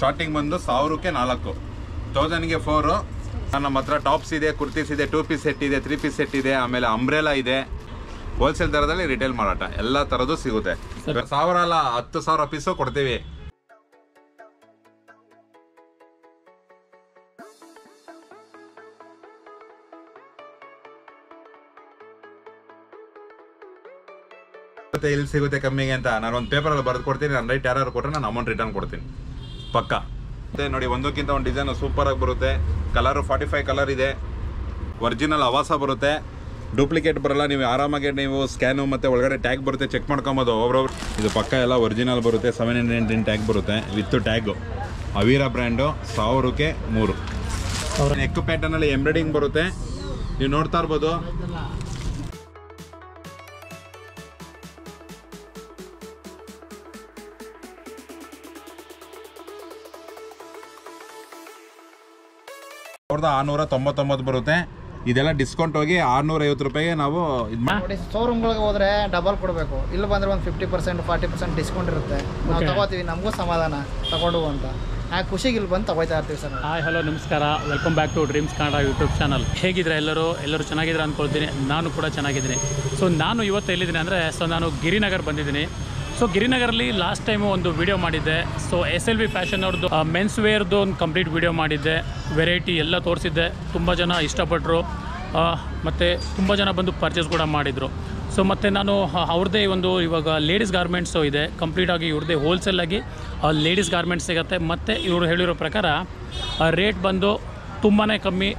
Starting ಬಂದು 1000ಕ್ಕೆ 4 1000ಗೆ 4. ನಮ್ಮ ಹತ್ರ ಟಾಪ್ಸ್ ಇದೆ, ಕುರ್ತೀಸ್ ಇದೆ, 2 ಪೀಸ್ ಸೆಟ್ ಇದೆ, 3 ಪೀಸ್ ಸೆಟ್ ಇದೆ, ಆಮೇಲೆ ಅಂಬ್ರೆಲಾ ಇದೆ. ಹೋಲ್ಸೇಲ್ ದರದಲ್ಲಿ ರಿಟೇಲ್ ಮಾರಾಟ ಎಲ್ಲ ತರದ್ದು ಸಿಗುತ್ತೆ. 1000 ಅಲ್ಲ 10,000 ಪೀಸು ಕೊಡ್ತೀವಿ. ಇಲ್ಲಿ ಸಿಗುತ್ತೆ ಕಮ್ಮಿಗೆ ಅಂತ ನಾನು ಒಂದು ಪೇಪರ್ ಅಲ್ಲಿ ಬರೆದು ಕೊಡ್ತೀನಿ. ನನ್ನ ರೈಟ್ ಯಾರು ಕೊಟ್ಟರೆ ನಾನು ಅಮೌಂಟ್ ರಿಟರ್ನ್ ಕೊಡ್ತೀನಿ ಪಕ್ಕ. ಮತ್ತೆ ನೋಡಿ, ಒಂದಕ್ಕಿಂತ ಒಂದು ಡಿಸೈನ್ ಸೂಪರ್ ಆಗಿ ಬರುತ್ತೆ. ಕಲರ್ 45 ಕಲರ್ ಇದೆ. ಒರಿಜಿನಲ್ ಅವಾಸ ಬರುತ್ತೆ, ಡೂಪ್ಲಿಕೇಟ್ ಬರಲ್ಲ. ನೀವು ಆರಾಮಾಗಿ ನೀವು ಸ್ಕ್ಯಾನು ಮತ್ತು ಒಳಗಡೆ ಟ್ಯಾಗ್ ಬರುತ್ತೆ, ಚೆಕ್ ಮಾಡ್ಕೊಬೋದು ಒಬ್ರೊಬ್ರು. ಇದು ಪಕ್ಕ ಎಲ್ಲ ಒರಿಜಿನಲ್ ಬರುತ್ತೆ. 799 ಟ್ಯಾಗ್ ಬರುತ್ತೆ ವಿತ್ ಟ್ಯಾಗು. ಅವೀರಾ ಬ್ರ್ಯಾಂಡು 1000ಕ್ಕೆ 3. ನೆಕ್ ಪ್ಯಾಟರ್ನಲ್ಲಿ ಎಂಬ್ರಾಯ್ಡಿಂಗ್ ಬರುತ್ತೆ, ನೀವು ನೋಡ್ತಾ ಇರ್ಬೋದು. ₹699 ಬರುತ್ತೆ. ಇದೆಲ್ಲ ಡಿಸ್ಕೌಂಟ್ ಹೋಗಿ ₹650 ನಾವು ನೋಡಿ. ಶೋರೂಮ್ಗಳಿಗೆ ಹೋದ್ರೆ ಡಬಲ್ ಕೊಡಬೇಕು, ಇಲ್ಲಿ ಬಂದ್ರೆ ಒಂದು 50% 40% ಡಿಸ್ಕೌಂಟ್ ಇರುತ್ತೆ. ನಾವು ತಗೋತೀವಿ, ನಮಗೂ ಸಮಾಧಾನ ತಗೊಂಡು ಅಂತ ಆ ಖುಷಿಗೆ ಇಲ್ಲಿ ಬಂದು ತಗೋತಾ ಇರ್ತೀವಿ ಸರ್. ಹಾಯ್ ಹಲೋ ನಮಸ್ಕಾರ, welcome back to dreams Kannada YouTube channel. ಹೇಗಿದ್ರೆ ಎಲ್ಲರೂ ಚೆನ್ನಾಗಿದ್ರೆ ಅಂದ್ಕೊಳ್ತೀನಿ. ನಾನು ಕೂಡ ಚೆನ್ನಾಗಿದ್ದೀನಿ. ಸೊ ನಾನು ಇವತ್ತು ಎಲ್ಲಿದ್ದೀನಿ ಅಂದರೆ, ನಾನು ಗಿರಿನಗರ್ ಬಂದಿದ್ದೀನಿ. ಸೊ ಗಿರಿನಗರಲ್ಲಿ ಲಾಸ್ಟ್ ಟೈಮು ಒಂದು ವಿಡಿಯೋ ಮಾಡಿದ್ದೆ. ಸೊ SLV ಫ್ಯಾಷನ್ ಅವ್ರದ್ದು ಮೆನ್ಸ್ ವೇರ್ದು ಒಂದು ಕಂಪ್ಲೀಟ್ ವಿಡಿಯೋ ಮಾಡಿದ್ದೆ. ವೆರೈಟಿ ಎಲ್ಲ ತೋರಿಸಿದ್ದೆ. ತುಂಬ ಜನ ಇಷ್ಟಪಟ್ಟರು ಮತ್ತು ತುಂಬ ಜನ ಬಂದು ಪರ್ಚೇಸ್ ಕೂಡ ಮಾಡಿದರು. ಸೊ ಮತ್ತು ನಾನು ಅವ್ರದ್ದೇ ಒಂದು ಇವಾಗ ಲೇಡೀಸ್ ಗಾರ್ಮೆಂಟ್ಸು ಇದೆ, ಕಂಪ್ಲೀಟಾಗಿ ಇವ್ರದ್ದೇ ಹೋಲ್ಸೇಲಾಗಿ ಲೇಡೀಸ್ ಗಾರ್ಮೆಂಟ್ಸ್ ಸಿಗುತ್ತೆ. ಮತ್ತು ಇವರು ಹೇಳಿರೋ ಪ್ರಕಾರ ರೇಟ್ ಬಂದು ತುಂಬಾ ಕಮ್ಮಿ,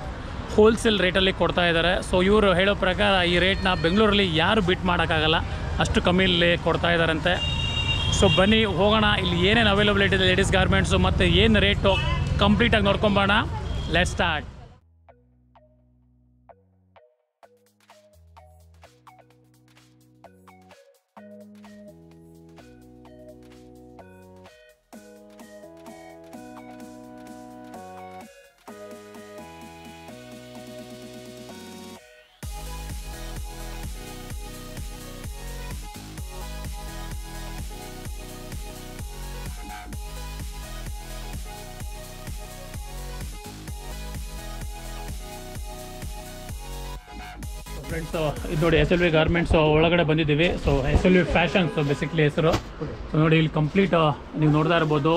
ಹೋಲ್ಸೇಲ್ ರೇಟಲ್ಲಿ ಕೊಡ್ತಾ ಇದ್ದಾರೆ. ಸೊ ಇವರು ಹೇಳೋ ಪ್ರಕಾರ ಈ ರೇಟ್ನ ಬೆಂಗಳೂರಲ್ಲಿ ಯಾರು ಬಿಟ್ ಮಾಡೋಕ್ಕಾಗಲ್ಲ, ಅಷ್ಟು ಕಮ್ಮಿಯಲ್ಲಿ ಕೊಡ್ತಾ ಇದ್ದಾರಂತೆ. ಸೊ ಬನ್ನಿ ಹೋಗೋಣ, ಇಲ್ಲಿ ಏನೇನು ಅವೈಲಬಿಲಿಟಿ ಇದೆ ಲೇಡೀಸ್ ಗಾರ್ಮೆಂಟ್ಸು ಮತ್ತು ಏನು ರೇಟು ಕಂಪ್ಲೀಟಾಗಿ ನೋಡ್ಕೊಂಬೋಣ. Let's start. ಫ್ರೆಂಡ್ಸು ಇದು ನೋಡಿ, SLV ಗಾರ್ಮೆಂಟ್ಸು ಒಳಗಡೆ ಬಂದಿದ್ದೀವಿ. ಸೊ SLV ಫ್ಯಾಷನ್ಸ್ ಬೇಸಿಕ್ಲಿ ಹೆಸರು. ಸೊ ನೋಡಿ, ಇಲ್ಲಿ ಕಂಪ್ಲೀಟ್ ನೀವು ನೋಡ್ತಾ ಇರ್ಬೋದು.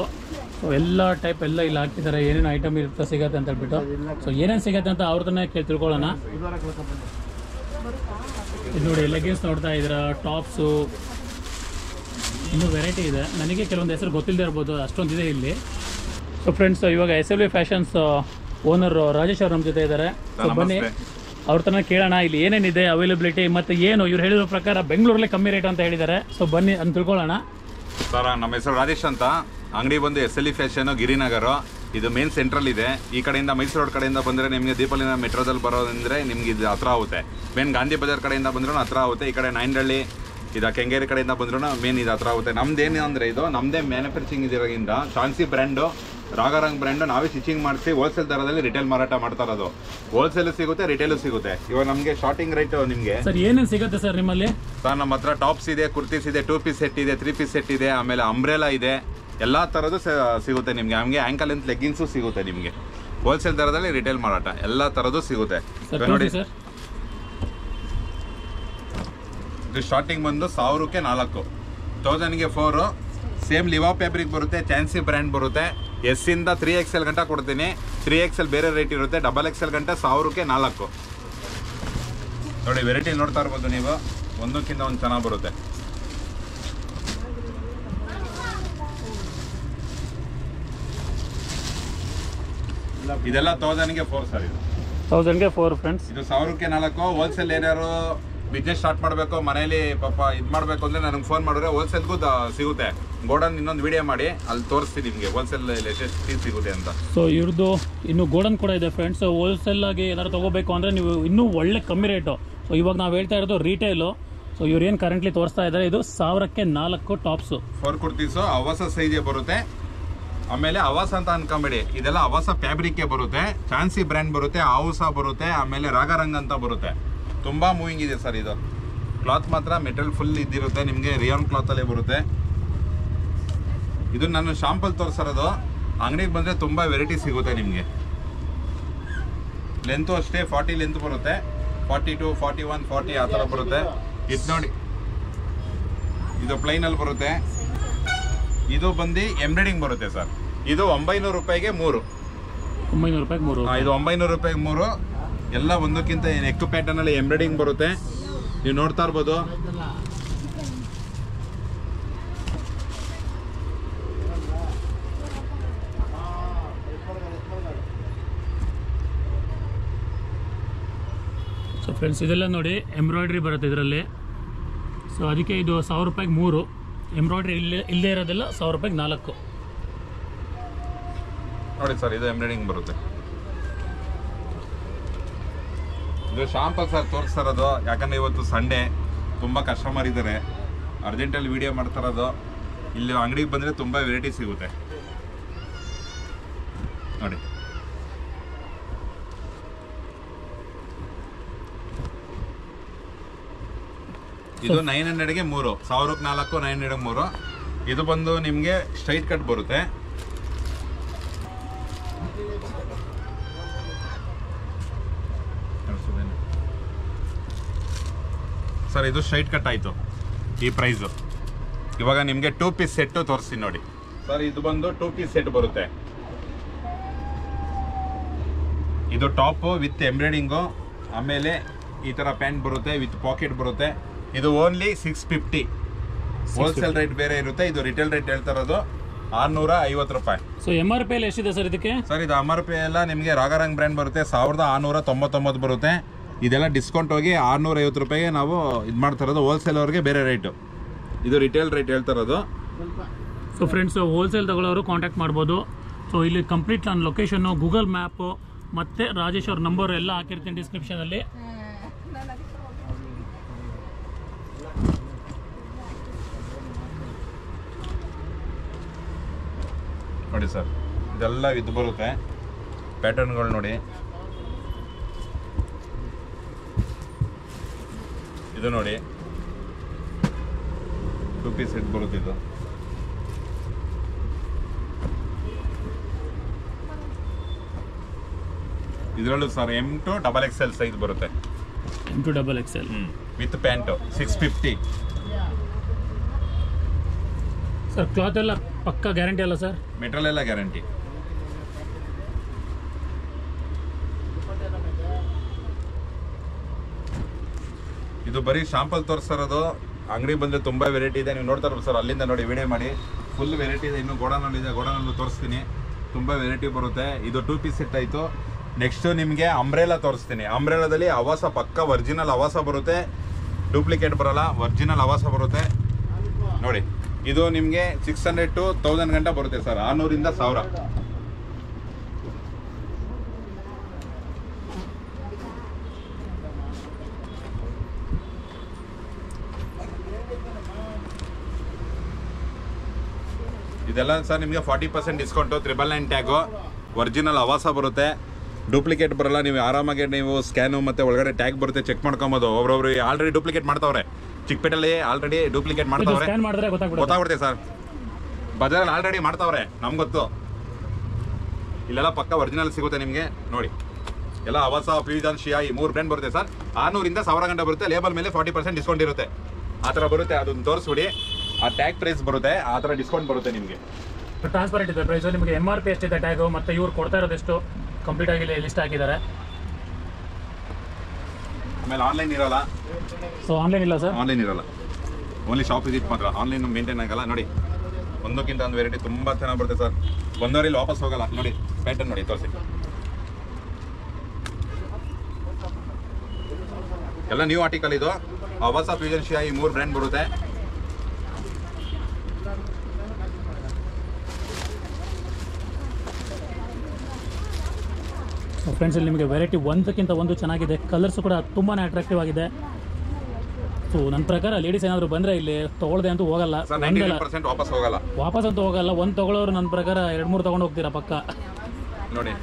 ಸೊ ಎಲ್ಲ ಟೈಪ್ ಎಲ್ಲ ಇಲ್ಲಿ ಹಾಕ್ತಿದ್ದಾರೆ, ಏನೇನು ಐಟಮ್ ಇರುತ್ತೆ ಸಿಗುತ್ತೆ ಅಂತ ಹೇಳ್ಬಿಟ್ಟು. ಸೊ ಏನೇನು ಸಿಗುತ್ತೆ ಅಂತ ಅವ್ರದನ್ನೇ ತಿಳ್ಕೊಳ್ಳೋಣ. ಇದು ನೋಡಿ, ಲೆಗಿನ್ಸ್ ನೋಡ್ತಾ ಇದ್ದೀರಾ, ಟಾಪ್ಸು, ಇನ್ನೂ ವೆರೈಟಿ ಇದೆ. ನನಗೆ ಕೆಲವೊಂದು ಹೆಸರು ಗೊತ್ತಿಲ್ಲದೆ ಇರ್ಬೋದು, ಅಷ್ಟೊಂದಿದೆ ಇಲ್ಲಿ. ಸೊ ಫ್ರೆಂಡ್ಸ್, ಇವಾಗ SLV ಫ್ಯಾಷನ್ಸ್ ಓನರ್ ರಾಜೇಶ್ ಅವರು ನಮ್ಮ ಜೊತೆ ಇದ್ದಾರೆ. ಸೊ ಬನ್ನಿ ಅವ್ರ ತನಕ ಕೇಳೋಣ ಇಲ್ಲಿ ಏನೇನಿದೆ ಅವೈಲಬಿಲಿಟಿ ಮತ್ತು ಏನು ಇವ್ರು ಹೇಳಿರೋ ಪ್ರಕಾರ ಬೆಂಗಳೂರಲ್ಲೇ ಕಮ್ಮಿ ರೇಟ್ ಅಂತ ಹೇಳಿದ್ದಾರೆ. ಸೊ ಬನ್ನಿ ಅಂತ ತಿಳ್ಕೊಳ್ಳೋಣ. ಸರ್, ನಮ್ಮ ಹೆಸರು ರಾಜೇಶ್ ಅಂತ. ಅಂಗಡಿ ಬಂದು SLV ಫ್ಯಾಷನ್ ಗಿರಿನಗರ. ಇದು ಮೇನ್ ಸೆಂಟ್ರಲ್ ಇದೆ. ಈ ಕಡೆಯಿಂದ ಮೈಸೂರು ರೋಡ್ ಕಡೆಯಿಂದ ಬಂದರೆ ನಿಮಗೆ ದೀಪಾವಳಿನ ಮೆಟ್ರೋದಲ್ಲಿ ಬರೋದಂದರೆ ನಿಮ್ಗೆ ಇದು ಹತ್ರ ಆಗುತ್ತೆ. ಮೇನ್ ಗಾಂಧಿ ಬಜಾರ್ ಕಡೆಯಿಂದ ಬಂದ್ರೂ ಹತ್ರ ಆಗುತ್ತೆ. ಈ ಕಡೆ ನಾಯಂಡಹಳ್ಳಿ ಇದು ಕೆಂಗೇರಿ ಕಡೆಯಿಂದ ಬಂದ್ರೂ ಮೇನ್ ಇದು ಹತ್ರ ಆಗುತ್ತೆ. ನಮ್ದೇನು ಅಂದರೆ, ಇದು ನಮ್ಮದೇ ಮ್ಯಾನುಫ್ಯಾಕ್ಚರಿಂಗ್ ಇರೋದ್ರಿಂದ ಚಾನ್ಸಿ ಬ್ರ್ಯಾಂಡು, ರಾಗರಂಗ್ ಬ್ರ್ಯಾಂಡು ನಾವೇ ಸ್ಟಿಚಿಂಗ್ ಮಾಡಿಸಿ ಹೋಲ್ಸೇಲ್ ದರದಲ್ಲಿ ರಿಟೇಲ್ ಮಾರಾಟ ಮಾಡ್ತಾ ಇರೋದು. ಹೋಲ್ಸೇಲು ಸಿಗುತ್ತೆ, ರಿಟೇಲು ಸಿಗುತ್ತೆ. ಇವಾಗ ನಮಗೆ ಸ್ಟಾರ್ಟಿಂಗ್ ರೇಟ್ ನಿಮಗೆ ಸರ್ ಏನೇನು ಸಿಗುತ್ತೆ ಸರ್ ನಿಮ್ಮಲ್ಲಿ? ಸರ್, ನಮ್ಮ ಹತ್ರ ಟಾಪ್ಸ್ ಇದೆ, ಕುರ್ತೀಸ್ ಇದೆ, 2 ಪೀಸ್ ಸೆಟ್ ಇದೆ, 3 ಪೀಸ್ ಸೆಟ್ ಇದೆ, ಆಮೇಲೆ ಅಂಬ್ರೆಲಾ ಇದೆ. ಎಲ್ಲ ಥರದ್ದು ಸಿಗುತ್ತೆ ನಿಮಗೆ. ಹಂಗೆ ಆ್ಯಂಕಲ್ ಲೆಂತ್ ಲೆಗ್ಗಿನ್ಸು ಸಿಗುತ್ತೆ ನಿಮಗೆ. ಹೋಲ್ಸೇಲ್ ದರದಲ್ಲಿ ರಿಟೇಲ್ ಮಾರಾಟ ಎಲ್ಲ ಥರದ್ದು ಸಿಗುತ್ತೆ. ನೋಡಿ, ಇದು ಸ್ಟಾರ್ಟಿಂಗ್ ಬಂದು 1000ಕ್ಕೆ 4, 1000ಗೆ 4. ಸೇಮ್ ಲಿವಾ ಫ್ಯಾಬ್ರಿಕ್ ಬರುತ್ತೆ, ಚಾನ್ಸಿ ಬ್ರ್ಯಾಂಡ್ ಬರುತ್ತೆ. S ಇಂದ 3XL ಗಂಟ ಕೊಡ್ತೀನಿ. 3XL ಬೇರೆ ರೇಟ್ ಇರುತ್ತೆ, XXL ಗಂಟ 1000ಕ್ಕೆ 4. ನೋಡಿ, ವೆರೈಟಿ ನೋಡ್ತಾ ಇರ್ಬೋದು ನೀವು, ಒಂದಕ್ಕಿಂತ ಒಂದು ಚೆನ್ನಾಗಿ ಬರುತ್ತೆ. ಇದೆಲ್ಲ 1000ಗೆ 4 ಸರ್. ಇದು 1000ಗೆ 4 ಫ್ರೆಂಡ್ಸ್. ಇದು 1000ಕ್ಕೆ 4. ಹೋಲ್ಸೇಲ್ ಏನಾರು ಬಿಸ್ನೆಸ್ ಸ್ಟಾರ್ಟ್ ಮಾಡಬೇಕು, ಮನೇಲಿ ಪಾಪ ಇದು ಮಾಡಬೇಕು ಅಂದರೆ ನನಗೆ ಫೋನ್ ಮಾಡಿದ್ರೆ ಹೋಲ್ಸೇಲ್ಗೂ ಸಿಗುತ್ತೆ. ಗೋಡನ್ ಇನ್ನೊಂದು ವಿಡಿಯೋ ಮಾಡಿ ಅಲ್ಲಿ ತೋರಿಸ್ತೀನಿ ನಿಮಗೆ ಹೋಲ್ಸೇಲ್ ಎಷ್ಟು ಸಿಗುತ್ತೆ ಅಂತ. ಸೊ ಇವ್ರದ್ದು ಇನ್ನೂ ಗೋಡನ್ ಕೂಡ ಇದೆ ಫ್ರೆಂಡ್ಸ್. ಹೋಲ್ಸೇಲ್ ಆಗಿ ಏನಾದ್ರು ತೊಗೋಬೇಕು ಅಂದರೆ ನೀವು ಇನ್ನೂ ಒಳ್ಳೆ ಕಮ್ಮಿ ರೇಟು. ಸೊ ಇವಾಗ ನಾವು ಹೇಳ್ತಾ ಇರೋದು ರಿಟೇಲು. ಸೊ ಇವ್ರು ಏನು ಕರೆಂಟ್ಲಿ ತೋರಿಸ್ತಾ ಇದ್ದಾರೆ, ಇದು 1000ಕ್ಕೆ 4 ಟಾಪ್ಸು, 4 ಕುರ್ತೀಸು. ಅವಾಸ ಸೈಜೇ ಬರುತ್ತೆ. ಆಮೇಲೆ ಅವಾಸ ಅಂತ ಅನ್ಕೊಂಬೇಡಿ, ಇದೆಲ್ಲ ಅವಾಸ ಫ್ಯಾಬ್ರಿಕ್ಗೆ ಬರುತ್ತೆ. ಚಾನ್ಸಿ ಬ್ರ್ಯಾಂಡ್ ಬರುತ್ತೆ, ಆವುಸ ಬರುತ್ತೆ, ಆಮೇಲೆ ರಾಗರಂಗ್ ಅಂತ ಬರುತ್ತೆ. ತುಂಬ ಮೂವಿಂಗ್ ಇದೆ ಸರ್. ಇದು ಕ್ಲಾತ್ ಮಾತ್ರ ಮೆಟೀರಿಯಲ್ ಫುಲ್ ಇದ್ದಿರುತ್ತೆ ನಿಮಗೆ, ರಿಯಾನ್ ಕ್ಲಾತಲ್ಲೇ ಬರುತ್ತೆ. ಇದು ನಾನು ಶಾಂಪಲ್ ತೋರಿಸಿರೋದು. ಅಂಗಡಿಗೆ ಬಂದರೆ ತುಂಬ ವೆರೈಟಿ ಸಿಗುತ್ತೆ ನಿಮಗೆ. ಲೆಂತು ಅಷ್ಟೇ 40 ಲೆಂತ್ ಬರುತ್ತೆ, 42, 41, 40 ಆ ಥರ ಬರುತ್ತೆ. ಇದು ನೋಡಿ, ಇದು ಪ್ಲೈನಲ್ಲಿ ಬರುತ್ತೆ. ಇದು ಬಂದು ಎಂಬ್ರಾಯ್ಡಿಂಗ್ ಬರುತ್ತೆ ಸರ್. ಇದು 900 ರೂಪಾಯಿಗೆ 3. 900 ರೂಪಾಯಿಗೆ 3. ಇದು 900 ರೂಪಾಯಿಗೆ 3. ಎಲ್ಲ ಒಂದಕ್ಕಿಂತ ನೆಕ್ ಪ್ಯಾಟರ್ನಲ್ಲಿ ಎಂಬ್ರಾಯ್ಡಿಂಗ್ ಬರುತ್ತೆ. ನೀವು ನೋಡ್ತಾ ಇರ್ಬೋದು. ಸೊ ಫ್ರೆಂಡ್ಸ್, ಇದೆಲ್ಲ ನೋಡಿ ಎಂಬ್ರಾಯ್ಡ್ರಿ ಬರುತ್ತೆ ಇದರಲ್ಲಿ. ಸೊ ಅದಕ್ಕೆ ಇದು 1000 ರೂಪಾಯಿಗೆ 3. ಎಂಬ್ರಾಯ್ಡ್ರಿ ಇಲ್ಲೇ ಇರೋದೆಲ್ಲ 1000 ರೂಪಾಯಿಗೆ 4. ನೋಡಿ ಸರ್, ಇದು ಎಂಬ್ರಾಯ್ಡಿಂಗ್ ಬರುತ್ತೆ. ಇದು ಶಾಂಪಲ್ ಸರ್ ತೋರಿಸ್ತಾರದು, ಯಾಕಂದರೆ ಇವತ್ತು ಸಂಡೇ ತುಂಬ ಕಸ್ಟಮರ್ ಇದ್ದಾರೆ, ಅರ್ಜೆಂಟಲ್ಲಿ ವಿಡಿಯೋ ಮಾಡ್ತಾರದು. ಇಲ್ಲಿ ಅಂಗಡಿಗೆ ಬಂದರೆ ತುಂಬ ವೆರೈಟಿ ಸಿಗುತ್ತೆ ನೋಡಿ. ಇದು 900ಗೆ 3, 1000ಕ್ಕೆ 4, 900ಗೆ 3. ಇದು ಬಂದು ನಿಮಗೆ ಸ್ಟ್ರೈಟ್ ಕಟ್ ಬರುತ್ತೆ. ಸರ್ ಇದು ಸ್ಟ್ರೈಟ್ ಕಟ್ ಆಯಿತು ಈ ಪ್ರೈಸು. ಇವಾಗ ನಿಮಗೆ 2 ಪೀಸ್ ಸೆಟ್ಟು ತೋರಿಸ್ತೀನಿ ನೋಡಿ ಸರ್. ಇದು ಬಂದು 2 ಪೀಸ್ ಸೆಟ್ ಬರುತ್ತೆ. ಇದು ಟಾಪು ವಿತ್ ಎಂಬ್ರಾಯ್ಡಿಂಗು, ಆಮೇಲೆ ಈ ಥರ ಪ್ಯಾಂಟ್ ಬರುತ್ತೆ ವಿತ್ ಪಾಕೆಟ್ ಬರುತ್ತೆ. ಇದು ಓನ್ಲಿ 650. ಹೋಲ್ಸೇಲ್ ರೇಟ್ ಬೇರೆ ಇರುತ್ತೆ, ಇದು ರಿಟೇಲ್ ರೇಟ್ ಹೇಳ್ತಾ ಇರೋದು 650 ರೂಪಾಯಿ. ಸೊ MRP ಎಲ್ಲ ಎಷ್ಟಿದೆ ಸರ್ ಇದಕ್ಕೆ? ಸರ್ ಇದು MRP ಎಲ್ಲ ನಿಮಗೆ ರಾಗಾರಂಗ್ ಬ್ರ್ಯಾಂಡ್ ಬರುತ್ತೆ 1699 ಬರುತ್ತೆ. ಇದೆಲ್ಲ ಡಿಸ್ಕೌಂಟ್ ಹೋಗಿ 650 ರೂಪಾಯಿಗೆ ನಾವು ಇದು ಮಾಡ್ತಾ ಇರೋದು. ಹೋಲ್ಸೇಲ್ ಅವ್ರಿಗೆ ಬೇರೆ ರೇಟು, ಇದು ರಿಟೇಲ್ ರೇಟ್ ಹೇಳ್ತಾ ಇರೋದು. ಸೊ ಫ್ರೆಂಡ್ಸ್, ಹೋಲ್ಸೇಲ್ ತಗೊಳ್ಳೋರು ಕಾಂಟ್ಯಾಕ್ಟ್ ಮಾಡ್ಬೋದು. ಸೊ ಇಲ್ಲಿ ಕಂಪ್ಲೀಟ್ ನನ್ನ ಲೊಕೇಶನ್ನು, ಗೂಗಲ್ ಮ್ಯಾಪು ಮತ್ತು ರಾಜೇಶ್ ಅವ್ರ ನಂಬರ್ ಎಲ್ಲ ಹಾಕಿರ್ತೀನಿ ಡಿಸ್ಕ್ರಿಪ್ಷನಲ್ಲಿ. ನೋಡಿ ಸರ್, ಇದೆಲ್ಲ ಇದು ಬರುತ್ತೆ ಪ್ಯಾಟರ್ನ್ಗಳು ನೋಡಿ. ಇದು ನೋಡಿ 2 ಪೀಸ್ ಸೆಟ್ ಬರುತ್ತೆ. ಇದು ಇದರಲ್ಲೂ sir M to XXL size ಬರುತ್ತೆ. M to XXL with pant 650. Sir cloth ಎಲ್ಲ ಪಕ್ಕಾ ಗ್ಯಾರಂಟಿ ಅಲ್ಲ ಸರ್? ಮೆಟೀರಿಯಲ್ ಎಲ್ಲ ಗ್ಯಾರಂಟಿ. ಇದು ಬರೀ ಶಾಂಪಲ್ ತೋರಿಸ್ತಾರದು. ಅಂಗಡಿ ಬಂದರೆ ತುಂಬ ವೆರೈಟಿ ಇದೆ, ನೀವು ನೋಡ್ತಾ ಇರ್ಬೋದು ಸರ್. ಅಲ್ಲಿಂದ ನೋಡಿ ವಿಡಿಯೋ ಮಾಡಿ, ಫುಲ್ ವೆರೈಟಿ ಇದೆ. ಇನ್ನೂ ಗೋಡನಲ್ಲಿದೆ, ಗೋಡನಲ್ಲೂ ತೋರಿಸ್ತೀನಿ. ತುಂಬ ವೆರೈಟಿ ಬರುತ್ತೆ. ಇದು 2 ಪೀಸ್ ಸೆಟ್ ಆಯಿತು. ನೆಕ್ಸ್ಟು ನಿಮಗೆ ಅಂಬ್ರೆಲಾ ತೋರಿಸ್ತೀನಿ. ಅಂಬ್ರೆಲಾದಲ್ಲಿ ಅವಾಸ ಪಕ್ಕ ಒರಿಜಿನಲ್ ಅವಾಸ ಬರುತ್ತೆ, ಡೂಪ್ಲಿಕೇಟ್ ಬರೋಲ್ಲ, ಒರಿಜಿನಲ್ ಅವಾಸ ಬರುತ್ತೆ ನೋಡಿ. ಇದು ನಿಮಗೆ 600 to 1000 ಗಂಟ ಬರುತ್ತೆ ಸರ್. 600ರಿಂದ 1000. ಇದೆಲ್ಲ ಸರ್ ನಿಮಗೆ 40% ಡಿಸ್ಕೌಂಟು, 999 ಟ್ಯಾಗು, ಒರಿಜಿನಲ್ ಅವಾಸ ಬರುತ್ತೆ, ಡೂಪ್ಲಿಕೇಟ್ ಬರಲ್ಲ. ನೀವು ಆರಾಮಾಗಿ ನೀವು ಸ್ಕ್ಯಾನು ಮತ್ತು ಒಳಗಡೆ ಟ್ಯಾಗ್ ಬರುತ್ತೆ, ಚೆಕ್ ಮಾಡ್ಕೊಬೋದು. ಒಬ್ಬೊಬ್ರು ಆಲ್ರೆಡಿ ಡೂಪ್ಲಿಕೇಟ್ ಮಾಡ್ತಾವ್ರೆ, ಚಿಕ್ಕಪೇಟೆಯಲ್ಲಿ ಆಲ್ರೆಡಿ ಡೂಪ್ಲಿಕೇಟ್ ಮಾಡ್ತಾವ್ರೆ, ಗೊತ್ತಾಗ್ಬಿಡುತ್ತೆ ಸರ್. ಬಜಾರಲ್ಲಿ ಆಲ್ರೆಡಿ ಮಾಡ್ತಾವ್ರೆ, ನಮ್ಗೆ ಗೊತ್ತು. ಇಲ್ಲೆಲ್ಲ ಪಕ್ಕ ಒರಿಜಿನಲ್ ಸಿಗುತ್ತೆ ನಿಮಗೆ ನೋಡಿ. ಎಲ್ಲ ಅವಾಸ, ಫ್ಯೂಜನ್, ಶಿಯಾ ಈ 3 ಬ್ರ್ಯಾಂಡ್ ಬರುತ್ತೆ ಸರ್. 600ರಿಂದ 1000 ಗಂಟೆ ಬರುತ್ತೆ. ಲೇಬಲ್ ಮೇಲೆ 40% ಡಿಸ್ಕೌಂಟ್ ಇರುತ್ತೆ. ಆ ಥರ ಬರುತ್ತೆ, ಅದನ್ನು ತೋರಿಸ್ಬಿಡಿ. ಆ ಟ್ಯಾಗ್ ಪ್ರೈಸ್ ಬರುತ್ತೆ, ಆ ಥರ ಡಿಸ್ಕೌಂಟ್ ಬರುತ್ತೆ ನಿಮಗೆ. ಟ್ರಾನ್ಸ್ಪರೆಂಟ್ ಇದೆ ಪ್ರೈಸು. ನಿಮಗೆ MRP ಎಷ್ಟಿದೆ ಟ್ಯಾಗು ಮತ್ತು ಇವ್ರು ಕೊಡ್ತಾ ಇರೋದೆಷ್ಟು ಕಂಪ್ಲೀಟ್ ಆಗಿ ಲಿಸ್ಟ್ ಹಾಕಿದ್ದಾರೆ. ಆಮೇಲೆ ಆನ್ಲೈನ್ ಇರಲ್ಲ. ಸೊ ಆನ್ಲೈನ್ ಇಲ್ಲ ಸರ್? ಆನ್ಲೈನ್ ಇರಲ್ಲ, ಓನ್ಲಿ ಶಾಪ್ ವಿಸಿಟ್ ಮಾತ್ರ. ಆನ್ಲೈನ್ ಮೇಂಟೈನ್ ಆಗಲ್ಲ ನೋಡಿ. ಒಂದಕ್ಕಿಂತ ಒಂದು ವೆರೈಟಿ ತುಂಬ ಚೆನ್ನಾಗಿ ಬರುತ್ತೆ ಸರ್. ಬಂದವರಲ್ಲಿ ವಾಪಸ್ ಹೋಗಲ್ಲ ನೋಡಿ. ಪ್ಯಾಟರ್ನ್ ನೋಡಿ ತೋರಿಸಿ. ಎಲ್ಲ ನ್ಯೂ ಆರ್ಟಿಕಲ್ ಇದು. ಅವಾಸ, ಫ್ಯೂಜನ್, ಶಿಯಾ ಈ 3 ಬ್ರ್ಯಾಂಡ್ ಬರುತ್ತೆ. ಫ್ರೆಂಡ್ಸ್, ಇಲ್ಲಿ ನಿಮಗೆ ವೆರೈಟಿ ಒಂದಕ್ಕಿಂತ ಒಂದು ಚೆನ್ನಾಗಿದೆ. ಕಲರ್ಸು ಕೂಡ ತುಂಬಾ ಅಟ್ರಾಕ್ಟಿವ್ ಆಗಿದೆ. ಸೊ ನನ್ನ ಪ್ರಕಾರ ಲೇಡೀಸ್ ಏನಾದರೂ ಬಂದರೆ ಇಲ್ಲಿ ತೊಗೊಳ್ದೆ ಅಂತೂ ಹೋಗಲ್ಲ, 90% ವಾಪಸ್ ಹೋಗಲ್ಲ. ವಾಪಸ್ ಅಂತೂ ಹೋಗಲ್ಲ. ಒಂದು ತೊಗೊಳೋರು ನನ್ನ ಪ್ರಕಾರ 2-3 ತೊಗೊಂಡು ಹೋಗ್ತೀರಾ ಪಕ್ಕ ನೋಡಿ.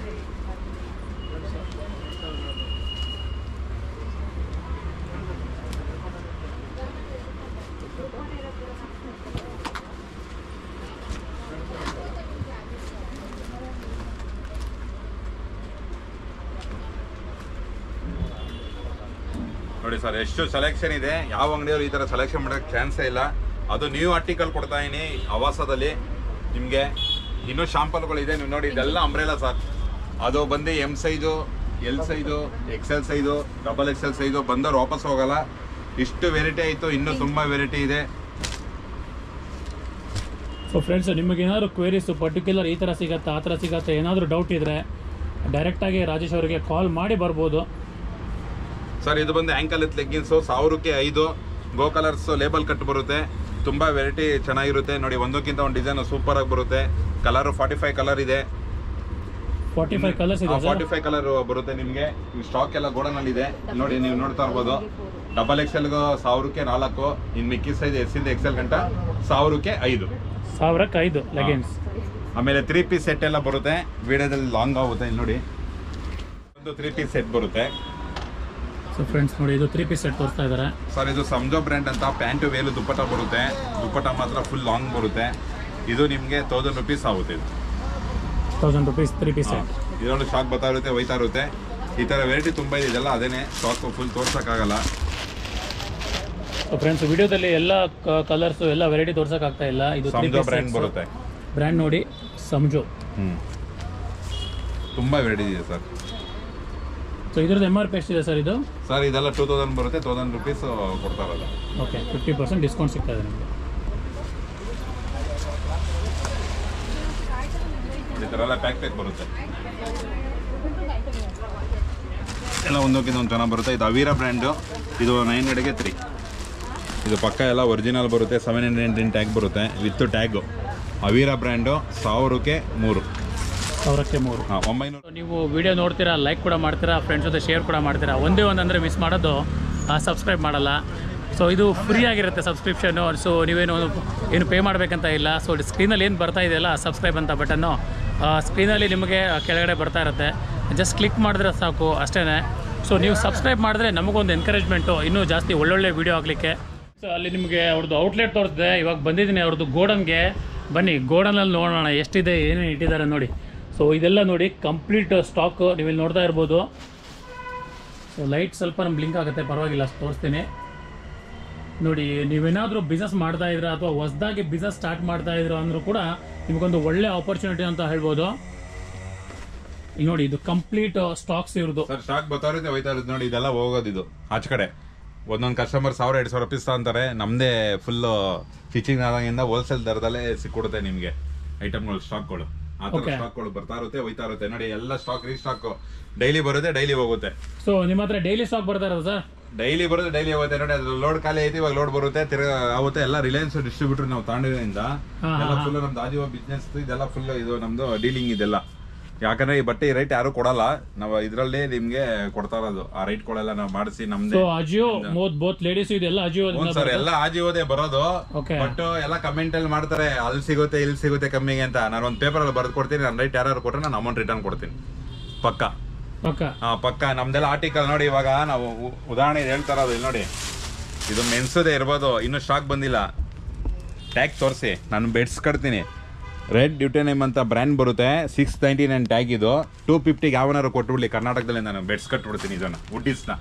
ನೋಡಿ ಸರ್ ಎಷ್ಟು ಸೆಲೆಕ್ಷನ್ ಇದೆ. ಯಾವ ಅಂಗಡಿಯವರು ಈ ತರ ಸೆಲೆಕ್ಷನ್ ಮಾಡೋಕ್ಕೆ ಚಾನ್ಸೇ ಇಲ್ಲ. ಅದು ನ್ಯೂ ಆರ್ಟಿಕಲ್ ಕೊಡ್ತಾ ಇದೀನಿ ಅವಾಸದಲ್ಲಿ ನಿಮಗೆ. ಇನ್ನೂ ಶಾಂಪಲ್ಗಳಿದೆ, ನೀವು ನೋಡಿ ಇದೆಲ್ಲ ಅಂಬ್ರೆಲಾ ಸರ್. ಅದು ಬಂದು M size, L size, Excel size, double XL size. ಬಂದವ್ರು ವಾಪಸ್ ಹೋಗಲ್ಲ. ಇಷ್ಟು ವೆರೈಟಿ ಆಯಿತು, ಇನ್ನೂ ತುಂಬ ವೆರೈಟಿ ಇದೆ. ಸೊ ಫ್ರೆಂಡ್ಸ್, ನಿಮಗೆ ಏನಾದರೂ ಕ್ವೇರೀಸು ಪರ್ಟಿಕ್ಯುಲರ್ ಈ ಥರ ಸಿಗತ್ತಾ ಆ ಥರ ಸಿಗತ್ತಾ ಏನಾದರೂ ಡೌಟ್ ಇದ್ದರೆ ಡೈರೆಕ್ಟಾಗಿ ರಾಜೇಶ್ ಅವರಿಗೆ ಕಾಲ್ ಮಾಡಿ ಬರ್ಬೋದು ಸರ್. ಇದು ಬಂದು ಆ್ಯಂಕಲ್ ವಿತ್ ಲೆಗ್ಗಿನ್ಸು 1000ಕ್ಕೆ 5. ಗೋ ಕಲರ್ಸ್ ಲೇಬಲ್ ಕಟ್ ಬರುತ್ತೆ. ತುಂಬ ವೆರೈಟಿ ಚೆನ್ನಾಗಿರುತ್ತೆ. ನೋಡಿ ಒಂದಕ್ಕಿಂತ ಒಂದು ಡಿಸೈನ್ ಸೂಪರಾಗಿ ಬರುತ್ತೆ. ಕಲರು 45 ಕಲರ್ ಇದೆ. 45 ಕಲರ್ಸ್ ಇದೆ. 45 ಕಲರ್ ಬರುತ್ತೆ ನಿಮಗೆ. ಸ್ಟಾಕ್ ಎಲ್ಲ ಗೋಡನಲ್ಲಿ ಇದೆ ನೋಡಿ, ನೀವು ನೋಡ್ತಾ ಇರ್ಬೋದು. ಡಬಲ್ ಎಕ್ಸೆಲ್ಗೆ 1000ಕ್ಕೆ 4. ಇನ್ನು ಮಿಕ್ಕಿ ಸೈಜ್ ಎಸ್ಸಿಂದ ಎಕ್ಸೆಲ್ ಗಂಟ 1000ಕ್ಕೆ 5. 1000ಕ್ಕೆ 5 ಲೆಗಿನ್ಸ್. ಆಮೇಲೆ 3 ಪೀಸ್ ಸೆಟ್ ಎಲ್ಲ ಬರುತ್ತೆ. ವಿಡಿಯೋದಲ್ಲಿ ಲಾಂಗ್ ಆಗುತ್ತೆ. ಇಲ್ಲಿ ನೋಡಿ ಒಂದು 3 ಪೀಸ್ ಸೆಟ್ ಬರುತ್ತೆ. ಸೊ ಫ್ರೆಂಡ್ಸ್ ನೋಡಿ, ಇದು 3 ಪೀಸ್ ಸೆಟ್ ತೋರಿಸ್ತಾ ಇದ್ದಾರೆ ಸರ್. ಇದು ಸಂಜೋ ಬ್ರ್ಯಾಂಡ್ ಅಂತ. ಪ್ಯಾಂಟು ವೇಲು ದುಪ್ಪಟ ಬರುತ್ತೆ. ದುಪ್ಪಟ ಮಾತ್ರ ಫುಲ್ ಲಾಂಗ್ ಬರುತ್ತೆ. ಇದು ನಿಮಗೆ 1000 ರೂಪೀಸ್ ಆಗುತ್ತೆ. ಇದು 1000 ರೂಪೀಸ್ 3 ಪೀಸ್ ಸೆಟ್. ಇದೊಂದು ಸ್ಟಾಕ್ ಬರ್ತಾ ಇರುತ್ತೆ, ಹೋಯ್ತಾ ಇರುತ್ತೆ. ಈ ಥರ ವೆರೈಟಿ ತುಂಬ ಇದೆ. ಇದೆಲ್ಲ ಅದೇನೆ ಸ್ಟಾಕ್ ಫುಲ್ ತೋರ್ಸೋಕ್ಕಾಗಲ್ಲ. ಸೊ ಫ್ರೆಂಡ್ಸ್, ವಿಡಿಯೋದಲ್ಲಿ ಎಲ್ಲ ಕಲರ್ಸು ಎಲ್ಲ ವೆರೈಟಿ ತೋರ್ಸೋಕ್ಕಾಗ್ತಾ ಇಲ್ಲ. ಇದು ಸಂಜೋ ಬ್ರ್ಯಾಂಡ್ ಬರುತ್ತೆ. ಬ್ರ್ಯಾಂಡ್ ನೋಡಿ, ಸಂಜೋ. ತುಂಬ ವೆರೈಟಿ ಇದೆ ಸರ್. ಸೊ ಇದ್ರದ್ದು MRP ಎಷ್ಟಿದೆ ಸರ್ ಇದು? ಸರ್ ಇದೆಲ್ಲ 2000 ಬರುತ್ತೆ. 1000 ರೂಪೀಸ್ ಕೊಡ್ತಾ ಇರೋದು. ಓಕೆ, 50% ಡಿಸ್ಕೌಂಟ್ ಸಿಗ್ತಾ ಇದೆ ನಿಮಗೆ. ಈ ಥರ ಎಲ್ಲ ಪ್ಯಾಕ್ ಬರುತ್ತೆ. ಎಲ್ಲ ಒಂದಕ್ಕಿಂತ ಒಂದು ಚೆನ್ನಾಗಿ ಬರುತ್ತೆ. ಇದು ಅವೀರಾ ಬ್ರ್ಯಾಂಡು. ಇದು 900ಗೆ 3. ಇದು ಪಕ್ಕ ಎಲ್ಲ ಒರಿಜಿನಲ್ ಬರುತ್ತೆ. 799 ಟ್ಯಾಗ್ ಬರುತ್ತೆ ವಿತ್ ಟ್ಯಾಗು. ಅವೀರಾ ಬ್ರ್ಯಾಂಡು 1000ಕ್ಕೆ 3. 1000ಕ್ಕೆ 3. 900. ನೀವು ವಿಡಿಯೋ ನೋಡ್ತೀರಾ, ಲೈಕ್ ಕೂಡ ಮಾಡ್ತೀರಾ, ಫ್ರೆಂಡ್ಸ್ ಜೊತೆ ಶೇರ್ ಕೂಡ ಮಾಡ್ತೀರಾ. ಒಂದೇ ಒಂದಂದರೆ ಮಿಸ್ ಮಾಡೋದು ಸಬ್ಸ್ಕ್ರೈಬ್ ಮಾಡಲ್ಲ. ಸೊ ಇದು ಫ್ರೀ ಆಗಿರುತ್ತೆ ಸಬ್ಸ್ಕ್ರಿಪ್ಷನ್ನು. ಸೊ ಏನು ಪೇ ಮಾಡಬೇಕಂತ ಇಲ್ಲ. ಸೊ ಸ್ಕ್ರೀನಲ್ಲಿ ಏನು ಬರ್ತಾ ಇದೆಯಲ್ಲ ಸಬ್ಸ್ಕ್ರೈಬ್ ಅಂತ ಬಟನ್ನು, ಸ್ಕ್ರೀನಲ್ಲಿ ನಿಮಗೆ ಕೆಳಗಡೆ ಬರ್ತಾ ಇರುತ್ತೆ. ಜಸ್ಟ್ ಕ್ಲಿಕ್ ಮಾಡಿದ್ರೆ ಸಾಕು, ಅಷ್ಟೇ. ಸೊ ನೀವು ಸಬ್ಸ್ಕ್ರೈಬ್ ಮಾಡಿದ್ರೆ ನಮಗೊಂದು ಎನ್ಕರೇಜ್ಮೆಂಟು ಇನ್ನೂ ಜಾಸ್ತಿ ಒಳ್ಳೊಳ್ಳೆ ವೀಡಿಯೋ ಆಗಲಿಕ್ಕೆ. ಸೊ ಅಲ್ಲಿ ನಿಮಗೆ ಅವ್ರದ್ದು ಔಟ್ಲೆಟ್ ತೋರಿಸಿದೆ. ಇವಾಗ ಬಂದಿದ್ದೀನಿ ಅವ್ರದ್ದು ಗೋಡನ್ಗೆ. ಬನ್ನಿ ಗೋಡನಲ್ಲಿ ನೋಡೋಣ ಎಷ್ಟಿದೆ, ಏನೇನು ಇಟ್ಟಿದ್ದಾರೆ ನೋಡಿ. ಸೊ ಇದೆಲ್ಲ ನೋಡಿ ಕಂಪ್ಲೀಟ್ ಸ್ಟಾಕು ನೀವು ಇಲ್ಲಿ ನೋಡ್ತಾ ಇರ್ಬೋದು. ಸೊ ಲೈಟ್ ಸ್ವಲ್ಪ ನಮ್ಗೆ ಬ್ಲಿಂಕ್ ಆಗುತ್ತೆ, ಪರವಾಗಿಲ್ಲ, ತೋರಿಸ್ತೀನಿ ನೋಡಿ. ನೀವೇನಾದರೂ ಬಿಸ್ನೆಸ್ ಮಾಡ್ತಾ ಇದ್ರೆ ಅಥವಾ ಹೊಸದಾಗಿ ಬಿಸ್ನೆಸ್ ಸ್ಟಾರ್ಟ್ ಮಾಡ್ತಾ ಇದ್ರು ಅಂದರೂ ಕೂಡ ನಿಮಗೊಂದು ಒಳ್ಳೆ ಆಪರ್ಚುನಿಟಿ ಅಂತ ಹೇಳ್ಬೋದು. ಈಗ ನೋಡಿ, ಇದು ಕಂಪ್ಲೀಟ್ ಸ್ಟಾಕ್ಸ್ ಇರೋದು. ಸರ್ ಸ್ಟಾಕ್ ಬರ್ತಾ ಇರುತ್ತೆ, ಹೋಯ್ತಾ ಇರುತ್ತೆ ನೋಡಿ. ಇದೆಲ್ಲ ಹೋಗೋದು ಇದು ಆಚೆ ಕಡೆ. ಒಂದೊಂದು ಕಸ್ಟಮರ್ 1000-2000 ರೂಪೀಸ್ ಅಂತಾರೆ. ನಮ್ಮದೇ ಫುಲ್ಲು ಸ್ಟಿಚಿಂಗ್ ಆದಾಗಿಂದ ಹೋಲ್ಸೇಲ್ ದರದಲ್ಲೇ ಸಿಕ್ಕೊಡುತ್ತೆ ನಿಮಗೆ ಐಟಮ್ಗಳು, ಸ್ಟಾಕ್ಗಳು. ಆ ಥರ ಸ್ಟಾಕ್ಗಳು ಬರ್ತಾ ಇರುತ್ತೆ, ಹೋಯ್ತಾ ಇರುತ್ತೆ ನೋಡಿ. ಎಲ್ಲ ಸ್ಟಾಕ್ ರೀಸ್ಟಾಕ್ ಡೈಲಿ ಬರುತ್ತೆ, ಡೈಲಿ ಹೋಗುತ್ತೆ. ಸೊ ನಿಮ್ಮ ಹತ್ರ ಡೈಲಿ ಸ್ಟಾಕ್ ಬರ್ತಾ ಇರೋದು ಸರ್? ಡೈಲಿ ಬರುತ್ತೆ, ಡೈಲಿ ಹೋಗುತ್ತೆ ನೋಡಿ. ಅದು ಲೋಡ್ ಖಾಲಿ ಐತಿ, ಇವಾಗ ಲೋಡ್ ಬರುತ್ತೆ, ತಿರ್ಗಾ ಆಗುತ್ತೆ. ಎಲ್ಲ ರಿಲಯನ್ಸ್ ಡಿಸ್ಟ್ರಿಬ್ಯೂಟರ್ ನಾವು ತಗೊಂಡಿರೋದ್ರಿಂದ ಎಲ್ಲ ಫುಲ್ ನಮ್ದು ಆಜೀವ ಬಿಸ್ನೆಸ್ ಇದೆಲ್ಲ ಫುಲ್ ಇದು ನಮ್ದು ಡೀಲಿಂಗ್ ಇದೆಲ್ಲ. ಯಾಕಂದ್ರೆ ಈ ಬಟ್ಟೆ ರೈಟ್ ಯಾರು ಕೊಡಲ್ಲ, ನಾವು ಇದರಲ್ಲಿ ನಿಮ್ಗೆ ಕೊಡ್ತಾ ಇರೋದು. ಆ ರೈಟ್ ಕೊಡಲ್ಲ, ನಾವು ಮಾಡಿಸಿ ನಮ್ದು ಅಜಿಯೋ ಬೋತ್ ಲೇಡೀಸ್ ಇದೆಲ್ಲ ಅಜಿಯೋ ಸರ್. ಎಲ್ಲ ಆಜಿಯೋದೇ ಬರೋದು. ಬಟ್ ಎಲ್ಲ ಕಮೆಂಟ್ ಅಲ್ಲಿ ಮಾಡ್ತಾರೆ, ಅಲ್ಲಿ ಸಿಗುತ್ತೆ ಇಲ್ಲಿ ಸಿಗುತ್ತೆ ಕಮ್ಮಿಗೆ ಅಂತ. ನಾನು ಒಂದು ಪೇಪರ್ ಅಲ್ಲಿ ಬರ್ದು ಕೊಡ್ತೀನಿ. ನಾನು ರೈಟ್ ಯಾರು ಕೊಟ್ರೆ ನಾನು ಅಮೌಂಟ್ ರಿಟರ್ನ್ ಕೊಡ್ತೀನಿ ಪಕ್ಕ. ಪಕ್ಕ ನಮ್ದೆಲ್ಲ ಆರ್ಟಿಕಲ್ ನೋಡಿ. ಇವಾಗ ನಾವು ಉದಾಹರಣೆ ಹೇಳ್ತಾ ಇರೋದು ಇಲ್ಲಿ ನೋಡಿ. ಇದು ಮೆನ್ಸದೇ ಇರ್ಬೋದು, ಇನ್ನೂ ಸ್ಟಾಕ್ ಬಂದಿಲ್ಲ. ಟ್ಯಾಗ್ ತೋರಿಸಿ, ನಾನು ಬೆಡ್ಸ್ ಕಟ್ತೀನಿ. ರೆಡ್ ಡ್ಯೂಟೆನಿಮ್ ಅಂತ ಬ್ರ್ಯಾಂಡ್ ಬರುತ್ತೆ. 699 ಟ್ಯಾಗ್. ಇದು 250 ಯಾವನಾರು ಕೊಟ್ಬಿಡ್ಲಿ ಕರ್ನಾಟಕದಲ್ಲಿ ನಾನು ಬೆಡ್ಸ್ ಕಟ್ಬಿಡ್ತೀನಿ. ಇದನ್ನ ವುಡ್ಡಿಸ್ನ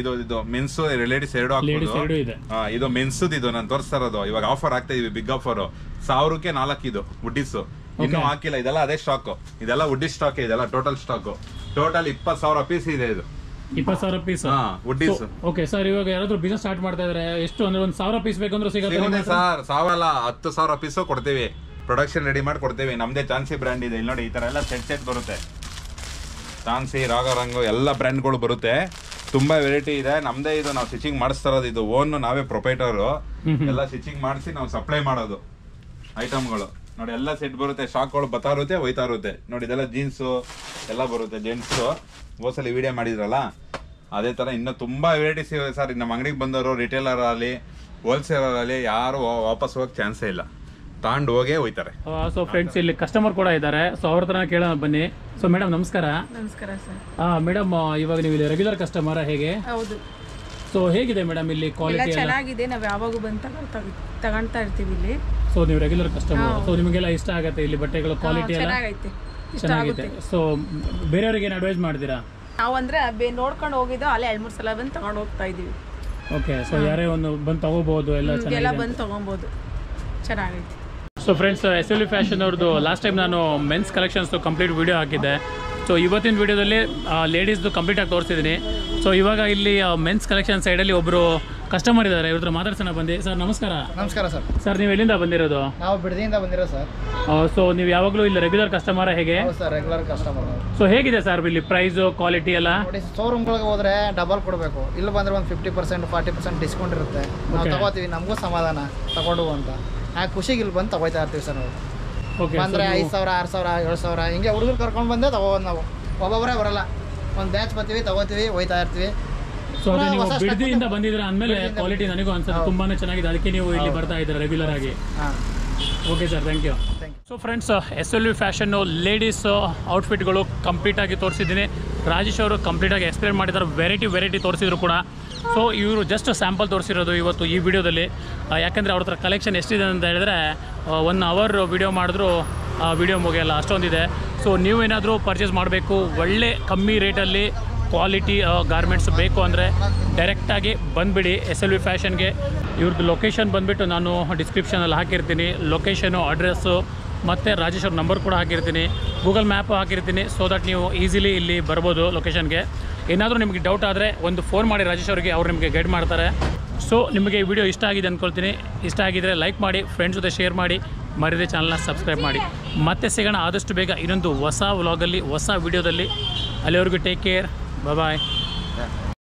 ಇದು ಮೆನ್ಸು ಲೇಡೀಸ್ ಎರಡು ಹಾಕ್ಬೋದು. ಇದು ಮೆನ್ಸುದು. ಇದು ನಾನು ತೋರಿಸ್ತಾ ಇರೋದು. ಇವಾಗ ಆಫರ್ ಆಗ್ತಾ ಇದೀವಿ, ಬಿಗ್ ಆಫರ್. 1000ಕ್ಕೆ 4 ಇದು ವುಡ್ಡಿಸ್. ಇನ್ನೂ ಹಾಕಿಲ್ಲ. ಇದೆಲ್ಲ ಅದೇ ಸ್ಟಾಕ್. ಇದೆಲ್ಲ ವುಡ್ಡಿಸ್ ಸ್ಟಾಕ್. ಇದೆಲ್ಲ ಟೋಟಲ್ ಸ್ಟಾಕ್. ಟೋಟಲ್ 20,000 ಪೀಸ್ ಇದೆ ಇದು. 20,000 ಪೀಸ್ ವುಡ್ಡಿಸ್. ಓಕೆ ಸರ್, ಇವಾಗ ಯಾರಾದ್ರೂ ಬಿಸ್ನೆಸ್ ಸ್ಟಾರ್ಟ್ ಮಾಡ್ತಾ ಇದ್ರೆ ಎಷ್ಟು ಅಂದ್ರೆ 1,000 ಪೀಸ್ ಬೇಕಂದ್ರೆ ಸಿಗುತ್ತೆ ಸರ್? 1000 ಅಲ್ಲ, 10,000 ಪೀಸು ಕೊಡ್ತೀವಿ. ಪ್ರೊಡಕ್ಷನ್ ರೆಡಿ ಮಾಡಿ ಕೊಡ್ತೀವಿ. ನಮ್ದೇ ಚಾನ್ಸಿ ಬ್ರ್ಯಾಂಡ್ ಇದೆ. ಇಲ್ಲಿ ನೋಡಿ, ಈ ತರ ಎಲ್ಲ ಸೆಟ್ ಬರುತ್ತೆ. ಚಾನ್ಸಿ, ರಾಗರಂಗು ಎಲ್ಲ ಬ್ರ್ಯಾಂಡ್ಗಳು ಬರುತ್ತೆ. ತುಂಬಾ ವೆರೈಟಿ ಇದೆ. ನಮ್ದೇ ಇದು, ನಾವು ಸ್ಟಿಚಿಂಗ್ ಮಾಡಿಸ್ತಾ ಇರೋದು. ಇದು ಓನ್, ನಾವೇ ಪ್ರೊಪೈಟರ್. ಎಲ್ಲ ಸ್ಟಿಚಿಂಗ್ ಮಾಡಿಸಿ ನಾವು ಸಪ್ಲೈ ಮಾಡೋದು ಐಟಮ್ಗಳು ನೋಡಿ. ಎಲ್ಲ ಸೆಟ್ ಬರುತ್ತೆ. ಸ್ಟಾಕ್ಗಳು ಬರ್ತಾ ಇರುತ್ತೆ, ಹೋಯ್ತಾ ಇರುತ್ತೆ ನೋಡಿ. ಇದೆಲ್ಲ ಜೀನ್ಸು ಎಲ್ಲ ಬರುತ್ತೆ, ಜೆಂಟ್ಸು. ಹೋಸಲಿ ವಿಡಿಯೋ ಮಾಡಿದ್ರಲ್ಲ ಅದೇ ತರ ಇನ್ನೂ ತುಂಬಾ ವೆರೈಟೀಸ್ ಇವೆ ಸರ್. ನಮ್ಮ ಅಂಗಡಿಗೆ ಬಂದವರು ರಿಟೇಲರ್ ಆಗಲಿ ಹೋಲ್ಸೇಲರ್ ಆಗಲಿ ಯಾರು ವಾಪಸ್ ಹೋಗಕ್ಕೆ ಚಾನ್ಸೇ ಇಲ್ಲ, ತಗೊಂಡು ಹೋಗೇ ಹೋಯ್ತಾರೆ. ಸೊ ಫ್ರೆಂಡ್ಸ್, ಇಲ್ಲಿ ಕಸ್ಟಮರ್ ಕೂಡ ಇದ್ದಾರೆ. ಸೊ ಅವ್ರ ಹತ್ರ ಕೇಳೋಣ ಬನ್ನಿ. ಸೊ ಮೇಡಮ್ ನಮಸ್ಕಾರ. ನಮಸ್ಕಾರ ಸರ್. ಮೇಡಮ್, ಇವಾಗ ನೀವು ಇಲ್ಲಿ ರೆಗ್ಯುಲರ್ ಕಸ್ಟಮರ್ ಹೇಗೆ? ಹೌದು. ಸೊ ಹೇಗಿದೆ ಮೇಡಮ್ ಇಲ್ಲಿ ಕ್ವಾಲಿಟಿ? ಚೆನ್ನಾಗಿದೆ. ನಾವು ಯಾವಾಗೂ ಬಂದು ತಗೊಳ್ತಾ ಇರ್ತೀವಿ ಇಲ್ಲಿ. ಸೊ ನೀವು ರೆಗ್ಯುಲರ್ ಕಸ್ಟಮರ್. ಸೊ ನಿಮಗೆಲ್ಲ ಇಷ್ಟ ಆಗುತ್ತೆ ಇಲ್ಲಿ ಬಟ್ಟೆಗಳು ಕ್ವಾಲಿಟಿ ಎಲ್ಲ ಚೆನ್ನಾಗೈತೆ, ಚೆನ್ನಾಗಿದೆ. ಸೊ ಬೇರೆಯವ್ರಿಗೆ ಏನು ಅಡ್ವೈಸ್ ಮಾಡ್ತೀರಾ? ನಾವು ಅಂದರೆ ನೋಡ್ಕೊಂಡು ಹೋಗಿದ್ದೋ ಅಲ್ಲೇ 2-3 ಸಲ ಬಂದು ತೊಗೊಂಡು ಹೋಗ್ತಾ ಇದ್ದೀವಿ. ಓಕೆ, ಸೊ ಯಾರೇ ಒಂದು ಬಂದು ತೊಗೋಬೋದು, ಎಲ್ಲ ಬಂದು ತೊಗೊಬೋದು, ಚೆನ್ನಾಗೈತಿ. ಸೊ ಫ್ರೆಂಡ್ಸ್, SLV ಫ್ಯಾಷನ್ ಅವ್ರದ್ದು ಲಾಸ್ಟ್ ಟೈಮ್ ನಾನು ಮೆನ್ಸ್ ಕಲೆಕ್ಷನ್ಸ್ದು ಕಂಪ್ಲೀಟ್ ವೀಡಿಯೋ ಹಾಕಿದ್ದೆ. ಸೊ ಇವತ್ತಿನ ವೀಡಿಯೋದಲ್ಲಿ ಲೇಡೀಸ್ದು ಕಂಪ್ಲೀಟಾಗಿ ತೋರಿಸಿದ್ದೀನಿ. ಸೊ ಇವಾಗ ಇಲ್ಲಿ ಮೆನ್ಸ್ ಕಲೆಕ್ಷನ್ ಸೈಡಲ್ಲಿ ಒಬ್ಬರು ಕಸ್ಟಮರ್ ಇದ್ದಾರೆ, ಇವ್ರ ಹತ್ರ ಮಾತಾಡ್ಸೋಣ ಬಂದು. ಸರ್ ನಮಸ್ಕಾರ. ನಮಸ್ಕಾರ ಸರ್. ಸರ್ ನೀವು ಎಲ್ಲಿಂದ ಬಂದಿರೋದು? ನಾವು ಬಿಡದಿಯಿಂದ ಬಂದಿರೋದು ಸರ್. ಸೊ ನೀವು ಯಾವಾಗಲೂ ಇಲ್ಲಿ ರೆಗ್ಯುಲರ್ ಕಸ್ಟಮರ್ ಹೇಗೆ? ಹೌದು ಸರ್, ರೆಗ್ಯುಲರ್ ಕಸ್ಟಮರ್. ಸೊ ಹೇಗಿದೆ ಸರ್ ಇಲ್ಲಿ ಪ್ರೈಸು ಕ್ವಾಲಿಟಿ ಎಲ್ಲ? ನೋಡಿ, ಶೋರೂಮ್ಗಳಿಗೆ ಹೋದ್ರೆ ಡಬಲ್ ಕೊಡಬೇಕು, ಇಲ್ಲಿ ಬಂದರೆ ಒಂದು 50% 40% ಡಿಸ್ಕೌಂಟ್ ಇರುತ್ತೆ. ನಾವು ತಗೋತೀವಿ, ನಮಗೂ ಸಮಾಧಾನ ತಗೊಂಡು ಅಂತ. ಆ ಖುಷಿಗೆ ಇಲ್ಲಿ ಬಂದು ತಗೋತಾ ಇರ್ತೀವಿ ಸರ್ ನಾವು. ಬಂದರೆ 5,000 6,000 7,000 ಹಿಂಗೆ ಹುಡುಗರು ಕರ್ಕೊಂಡು ಬಂದೇ ತಗೋಬೋದು ನಾವು. ಒಬ್ಬೊಬ್ಬರೇ ಬರಲ್ಲ, ಒಂದು ಬ್ಯಾಚ್ ಬರ್ತೀವಿ, ತಗೋತೀವಿ, ಹೋಯ್ತಾ ಇರ್ತೀವಿ. ಸೊ ಅದೇ ನೀವು ಬಿಡದಿಯಿಂದ ಬಂದಿದ್ರೆ ಅಂದಮೇಲೆ ಕ್ವಾಲಿಟಿ ನನಗೂ ಅನ್ಸುತ್ತೆ ತುಂಬಾ ಚೆನ್ನಾಗಿದೆ, ಅದಕ್ಕೆ ನೀವು ಇಲ್ಲಿ ಬರ್ತಾ ಇದ್ದೀರಾ ರೆಗ್ಯುಲರ್ ಆಗಿ. Okay sir, thank you. So friends, SLV ಫ್ಯಾಷನ್ನು ಲೇಡೀಸ್ ಔಟ್ಫಿಟ್ಗಳು ಕಂಪ್ಲೀಟಾಗಿ ತೋರಿಸಿದ್ದೀನಿ. ರಾಜೇಶ್ ಅವರು ಕಂಪ್ಲೀಟಾಗಿ ಎಕ್ಸ್ಪ್ಲೇನ್ ಮಾಡಿದ್ದಾರೆ, ವೆರೈಟಿ ತೋರಿಸಿದ್ರು ಕೂಡ. ಸೊ ಇವರು ಜಸ್ಟ್ ಸ್ಯಾಂಪಲ್ ತೋರಿಸಿರೋದು ಇವತ್ತು ಈ ವಿಡಿಯೋದಲ್ಲಿ. ಯಾಕೆಂದರೆ ಅವ್ರ ಹತ್ರ ಕಲೆಕ್ಷನ್ ಎಷ್ಟಿದೆ ಅಂತ ಹೇಳಿದ್ರೆ 1 ಅವರ್ ವಿಡಿಯೋ ಮಾಡಿದ್ರು ವಿಡಿಯೋ ಮುಗಿಯಲ್ಲ, ಅಷ್ಟೊಂದಿದೆ. ಸೊ ನೀವೇನಾದರೂ ಪರ್ಚೇಸ್ ಮಾಡಬೇಕು, ಒಳ್ಳೆ ಕಮ್ಮಿ ರೇಟಲ್ಲಿ ಕ್ವಾಲಿಟಿ ಗಾರ್ಮೆಂಟ್ಸ್ ಬೇಕು ಅಂದರೆ ಡೈರೆಕ್ಟಾಗಿ ಬಂದುಬಿಡಿ SLV ಫ್ಯಾಷನ್ಗೆ. ಇವ್ರದ್ದು ಲೊಕೇಶನ್ ಬಂದುಬಿಟ್ಟು ನಾನು ಡಿಸ್ಕ್ರಿಪ್ಷನಲ್ಲಿ ಹಾಕಿರ್ತೀನಿ, ಲೊಕೇಶನು, ಅಡ್ರೆಸ್ಸು ಮತ್ತು ರಾಜೇಶ್ ಅವ್ರ ನಂಬರ್ ಕೂಡ ಹಾಕಿರ್ತೀನಿ, ಗೂಗಲ್ ಮ್ಯಾಪು ಹಾಕಿರ್ತೀನಿ. ಸೊ ದಟ್ ನೀವು ಈಸಿಲಿ ಇಲ್ಲಿ ಬರ್ಬೋದು ಲೊಕೇಶನ್ಗೆ. ಏನಾದರೂ ನಿಮಗೆ ಡೌಟ್ ಆದರೆ ಒಂದು ಫೋನ್ ಮಾಡಿ ರಾಜೇಶ್ ಅವರಿಗೆ, ಅವ್ರು ನಿಮಗೆ ಗೈಡ್ ಮಾಡ್ತಾರೆ. ಸೊ ನಿಮಗೆ ಈ ವಿಡಿಯೋ ಇಷ್ಟ ಆಗಿದೆ ಅಂದ್ಕೊಳ್ತೀನಿ. ಇಷ್ಟ ಆಗಿದರೆ ಲೈಕ್ ಮಾಡಿ, ಫ್ರೆಂಡ್ಸ್ ಜೊತೆ ಶೇರ್ ಮಾಡಿ, ಮರಿದೇ ಚಾನಲ್ನ ಸಬ್ಸ್ಕ್ರೈಬ್ ಮಾಡಿ. ಮತ್ತೆ ಸಿಗೋಣ ಆದಷ್ಟು ಬೇಗ ಇನ್ನೊಂದು ಹೊಸ ವ್ಲಾಗಲ್ಲಿ, ಹೊಸ ವಿಡಿಯೋದಲ್ಲಿ. ಅಲ್ಲಿವರೆಗೂ ಟೇಕ್ ಕೇರ್, ಬಾಯ್.